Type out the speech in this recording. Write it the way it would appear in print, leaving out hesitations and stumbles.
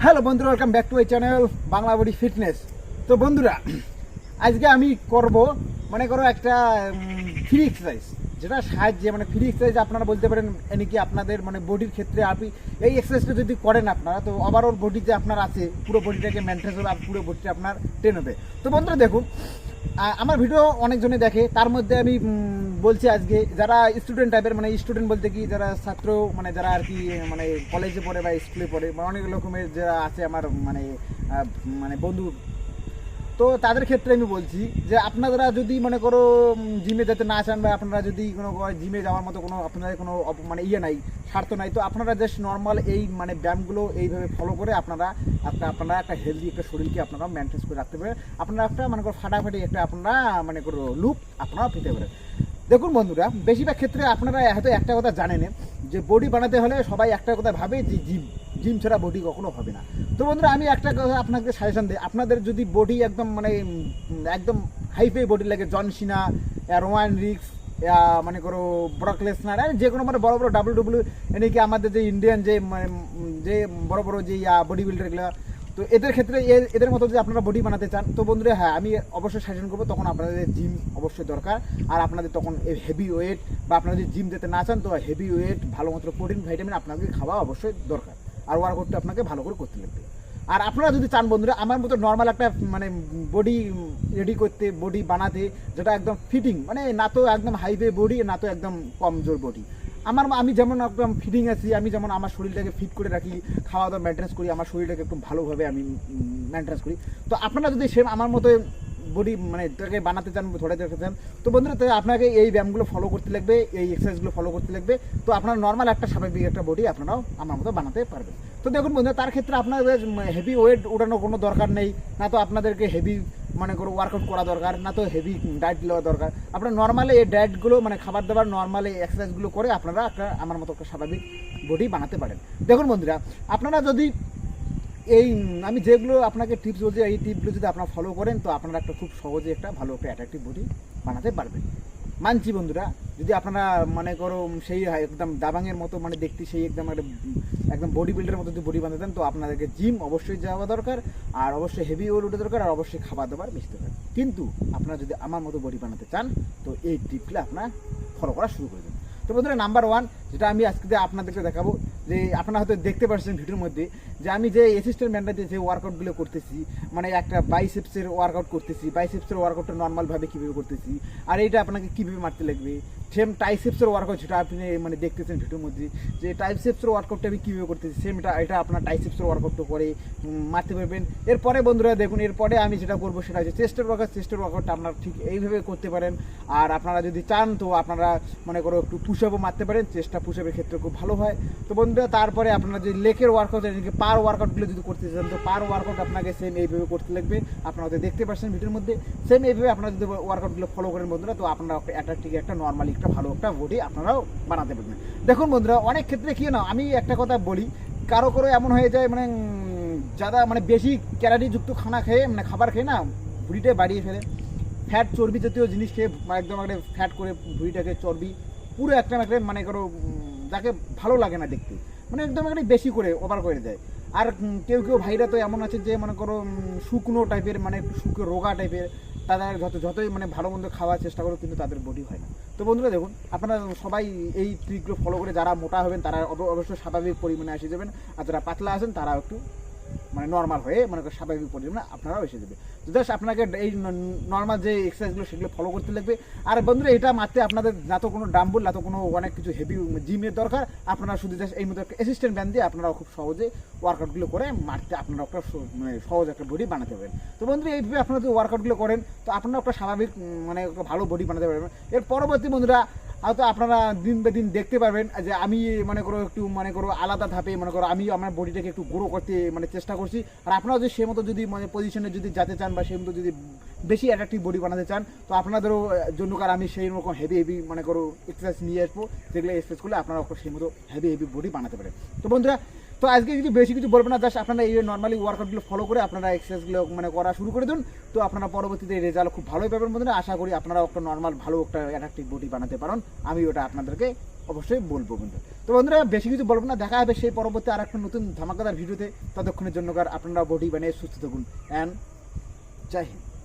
Hello বন্ধুরা, welcome back to my channel Bangla body fitness. তো বন্ধুরা, আজকে আমি করব মনে করো একটা ফ্রি এক্সারসাইজ, যেটা সাহায্যে ফ্রি এক্সারসাইজ আপনারা বলতে পারেন কি আপনাদের বডির ক্ষেত্রে আপনি এই এক্সারসাইজটা যদি করেন আপনারা, তো ওভারঅল বডি যে আপনার আছে পুরো বডিটাকে মেনটেন হবে আর পুরো বডিটা আপনার ট্রেন হবে। তো বন্ধুরা দেখুন, আমার ভিডিও অনেকজনে দেখে, তার মধ্যে আমি বলছি আজকে যারা স্টুডেন্ট টাইপের স্টুডেন্ট বলতে কি যারা ছাত্র যারা আর কি কলেজে পড়ে বা স্কুলে পড়ে অনেক রকমের যারা আছে আমার বন্ধু, তো তাদের ক্ষেত্রে আমি বলছি যে আপনারা যদি মনে করো জিমে যেতে না চান বা আপনারা যদি কোনো জিমে যাওয়ার মতো কোনো আপনাদের কোনো ইয়ে নাই, স্বার্থ নাই, তো আপনারা জাস্ট নর্মাল এই ব্যায়ামগুলো এইভাবে ফলো করে আপনারা একটা হেলদি একটা শরীরকে আপনারা মেনটেন করে রাখতে পারেন। আপনারা একটা ফাটাফাটি একটা আপনারা লুক আপনারা পেতে পারেন। দেখুন বন্ধুরা, বেশিরভাগ ক্ষেত্রে আপনারা হয়তো একটা কথা জানেন যে বডি বানাতে হলে সবাই একটা কথা ভাবে যে জিম ছাড়া বডি কখনো হবে না। তো বন্ধুরা, আমি একটা কথা আপনাকে সাজেশন দিই, আপনাদের যদি বডি একদম একদম হাইফাই বডি লাগে, জন সিনা, রোমান রিক্স, ব্রক লেসনার, যে কোনো বড় বড় ডাব্লিউ এনেকি আমাদের যে ইন্ডিয়ান যে বড় বড় যে বডি বিল্ডারগুলো, তো এদের ক্ষেত্রে এদের মতো যদি আপনারা বডি বানাতে চান, তো বন্ধুরা হ্যাঁ আমি অবশ্যই সাজেশন করবো, তখন আপনাদের জিম অবশ্যই দরকার। আর আপনাদের তখন হেভি ওয়েট বা আপনারা যদি জিম যেতে না চান, তো হেভি ওয়েট ভালো মতো প্রোটিন ভিটামিন আপনাকে খাওয়া অবশ্যই দরকার, আর ওয়ার্কআউটটা আপনাকে ভালো করে করতে লাগবে। আর আপনারা যদি চান বন্ধুরা আমার মতো নর্মাল একটা বডি রেডি করতে, বডি বানাতে যেটা একদম ফিটিং, না তো একদম হাইওয়ে বডি না তো একদম কমজোর বডি, আমি যেমন একদম ফিটিং আছি, আমি যেমন আমার শরীরটাকে ফিট করে রাখি, খাওয়া দাওয়া মেনটেন্স করি, আমার শরীরটাকে একটু ভালোভাবে আমি মেনটেন্স করি, তো আপনারা যদি সেম আমার মতো বডি এটাকে বানাতে চান, ধরে দেখতে চান, তো বন্ধুরা তো আপনাকে এই ব্যায়ামগুলো ফলো করতে লাগবে, এই এক্সারসাইজগুলো ফলো করতে লাগবে, তো আপনার নর্মাল একটা স্বাভাবিক একটা বডি আপনারাও আমার মতো বানাতে পারবেন। তো দেখুন বন্ধুরা, তার ক্ষেত্রে আপনাদের হেভি ওয়েট ওঠানোর কোনো দরকার নেই, না তো আপনাদেরকে হেভি ওয়ার্কআউট করা দরকার, না তো হেভি ডায়েট নেওয়া দরকার। আপনার নর্মালি এই ডায়েটগুলো খাবার দাবার নর্মালি এক্সারসাইজগুলো করে আপনারা একটা আমার মতো একটা স্বাভাবিক বডি বানাতে পারেন। দেখুন বন্ধুরা, আপনারা যদি এই আমি যেগুলো আপনাকে টিপস বলছি, এই টিপগুলো যদি আপনারা ফলো করেন, তো আপনারা একটা খুব সহজে একটা ভালো একটা অ্যাট্রাকটিভ বডি বানাতে পারবেন। মানছি বন্ধুরা, যদি আপনারা সেই একদম দাবাংয়ের মতো দেখতে সেই একদম বডি বিল্ডারের মতো যদি বডি বানাতে দেন, তো আপনাদেরকে জিম অবশ্যই যাওয়া দরকার, আর অবশ্যই হেভি ওয়েট উঠে দরকার, আর অবশ্যই খাবার দাবার বেশি দরকার। কিন্তু আপনারা যদি আমার মতো বডি বানাতে চান, তো এই টিপগুলো আপনারা ফলো করা শুরু করে দেন। তো বন্ধুরা, নাম্বার 1 যেটা আমি আজকে আপনাদেরকে দেখাবো, যে আপনারা হয়তো দেখতে পাচ্ছেন ভিডিওর মধ্যে যে আমি যে অ্যাসিস্ট্যান্ট ম্যানটাতে যে ওয়ার্কআউটগুলো করতেছি, একটা বাইসেপসের ওয়ার্কআউট করতেছি, বাইসেপসের ওয়ার্কআউটটা নর্মালভাবে কীভাবে করতেছি, আর এইটা আপনাকে কীভাবে মারতে লাগবে। সেম টাইসেপসের ওয়ার্কআউট যেটা আপনি দেখতেছেন ভিডিওর মধ্যে, যে টাইসেপসের ওয়ার্কআউটটা আমি কীভাবে করতেছি, সেম এটা আপনার টাইসেপসের ওয়ার্কআউটটা করে মারতে পারবেন। এরপরে বন্ধুরা দেখুন, এরপরে আমি যেটা করবো সেটা হচ্ছে চেস্টের ওয়ার্কআউটটা আপনারা ঠিক এইভাবে করতে পারেন। আর আপনারা যদি চান, তো আপনারা একটু পুশ আপও মারতে পারেন, চেস্টটা পুশ আপের ক্ষেত্রে খুব ভালো হয়। তো বন্ধুরা, তারপরে আপনারা যদি লেকের ওয়ার্কআউট পার ওয়ার্কআউটগুলো যদি করতে চান, তো পার ওয়ার্কআউট আপনাকে সেম এইভাবে করতে লাগবে। আপনারা হয়তো দেখতে পাচ্ছেন ভিডিওর মধ্যে, সেম এইভাবে আপনারা যদি ওয়ার্কআউটগুলো ফলো করেন বন্ধুরা, তো আপনারা একটা নর্মালি একটা ভালো একটা বডি আপনারাও বানাতে পারবেন। দেখুন বন্ধুরা, অনেক ক্ষেত্রে কি না, আমি একটা কথা বলি, কারো এমন হয়ে যায় যারা বেশি ক্যালোরিযুক্ত খানা খেয়ে খাবার খেয়ে না ভুঁড়িটা বাড়িয়ে ফেলে, ফ্যাট চর্বি জাতীয় জিনিস খেয়ে একদম ফ্যাট করে ভুঁড়িটাকে চর্বি পুরো একটা যাকে ভালো লাগে না দেখতে, একদম বেশি করে ওভার করে দেয়। আর কেউ ভাইরা তো এমন আছে যে শুকনো টাইপের শুকনো রোগা টাইপের, তাদের যতই ভালো মন্দ খাওয়ার চেষ্টা করো, কিন্তু তাদের বডি হয় না। তো বন্ধুরা দেখুন, আপনারা সবাই এই ট্রিকগুলো ফলো করে যারা মোটা হবেন তারা অবশ্যই স্বাভাবিক পরিমাণে এসে যাবেন, আর যারা পাতলা আছেন তারা একটু নর্মাল হয়ে স্বাভাবিক পরিমাণে আপনারাও এসে যাবে। জাস্ট আপনাকে এই নর্মাল যে এক্সারসাইজগুলো সেগুলো ফলো করতে লাগবে। আর বন্ধুরা, এটা মারতে আপনাদের না তো কোনো ডাম্বল, না তো কোনো অনেক কিছু হেভি জিমের দরকার, আপনারা শুধু জাস্ট এই মতো একটা অ্যাসিস্ট্যান্ট ব্যান্ড দিয়ে আপনারা খুব সহজে ওয়ার্কআউটগুলো করে মারতে আপনারা একটা সহজ একটা বডি বানাতে পারবেন। তো বন্ধুরা, এইভাবে আপনারা যদি ওয়ার্কআউটগুলো করেন, তো আপনারা একটা স্বাভাবিক একটা ভালো বডি বানাতে পারবেন। এর পরবর্তী বন্ধুরা, হয়তো আপনারা দিন বে দিন দেখতে পারবেন যে আমি একটু আলাদা ধাপে আমি আমার বডিটাকে একটু গ্রো করতে চেষ্টা করছি। আর আপনারা যদি সে মতো যদি পজিশনে যদি যেতে চান, বা সেই মতো যদি বেশি অ্যাট্রাকটিভ বডি বানাতে চান, তো আপনাদেরও জন্য আমি সেই রকম হেভি এক্সারসাইজ নিয়ে আসবো, যেগুলো এক্সারসাইজ করলে আপনারা সেই মতো হেভি বডি বানাতে পারেন। তো বন্ধুরা, তো আজকে কিছু বেশি কিছু বলবো না, জাস্ট আপনারা এই নর্মালি ওয়ার্কআউটগুলো ফলো করে আপনারা এক্সারসাইজগুলো মানে করা শুরু করে দিন। তো আপনারা পরবর্তীতে রেজাল্ট খুব ভালোই পাবেন বন্ধুরা। আশা করি আপনারা একটা নর্মাল ভালো একটা অ্যাট্রাকটিভ বডি বানাতে পারেন, আমি ওটা আপনাদেরকে অবশ্যই বলবো বন্ধু। তো বন্ধুরা বেশি কিছু বলবো না, দেখা হবে সেই পরবর্তী আর একটা নতুন ধামাকাদার ভিডিওতে। ততক্ষণের জন্য আপনারা বডি বানিয়ে সুস্থ থাকুন অ্যান্ড জয় হিন্দ।